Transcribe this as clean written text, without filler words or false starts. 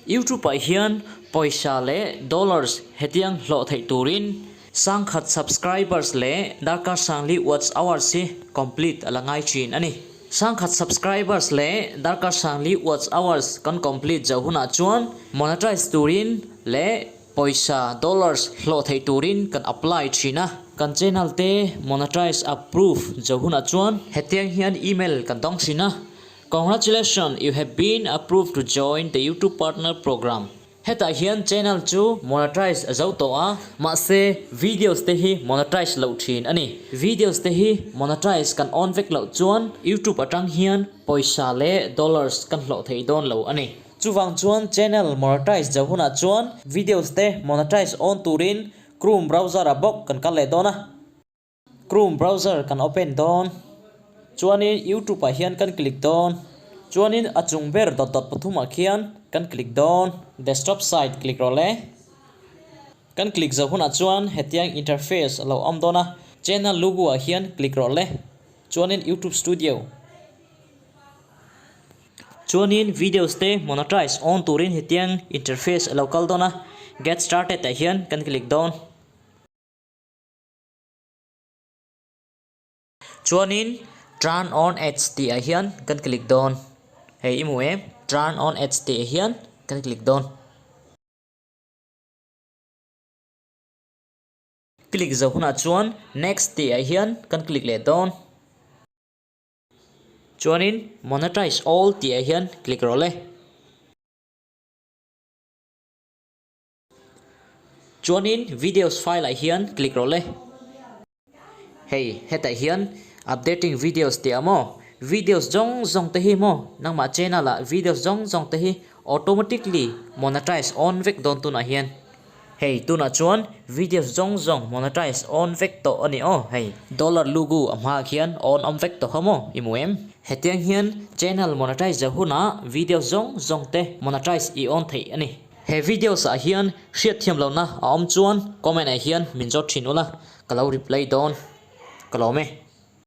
YouTube hian poisa le dollars hetiang hlo thei turin sang khat subscribers le darka sangli watch hours si complete alangai chin ani sang khat subscribers le darka sangli watch hours kan complete jahuna chuan monetize turin le poisa dollars hlo thei turin kan apply china kan channel te monetize approve jahuna chuan hetiang hian email kan dong sina. Congratulations, you have been approved to join the YouTube Partner Program. Heta hian channel chu monetize azau to a ma se videos te hi monetize lo thin ani videos te hi monetize kan on vek lo chuan YouTube atang hian poisa le dollars kan hlo thei don lo ani chuwang chuan channel monetize jahuna chuan videos te monetize on turin Chrome browser a bok kan kal le dona Chrome browser kan open don chuanin YouTube a hian kan click don chuanin achung ber dot pathuma khian kan click don desktop site click role kan click jahuna chuan hetiang interface lo am dona channel logo a hian click role chuanin YouTube studio chuanin videos te monetize on turin hetiang interface local dona get started a hian kan click don chuanin turn on ads ti a hian kan click don hey imu em turn on ads ti a hian kan click don click jahuna chuan next ti a hian kan click le don chuanin monetize all ti a hian click role chuanin videos file a hian click role hey heta hian updating videos ti amo videos jong te hi mo nangma channel la videos jong te hi automatically monetize on vek don tu na hian hey tu na chuan videos jong monetize on vek to ani o hey dollar logo amha khian on om vek to hamo imuem hetiang hian channel monetize jahuna videos jong te monetize I on thei ani he videos a hian hriat thiam lo na om chuan comment a hian min jot thin ula kalau reply don kalau me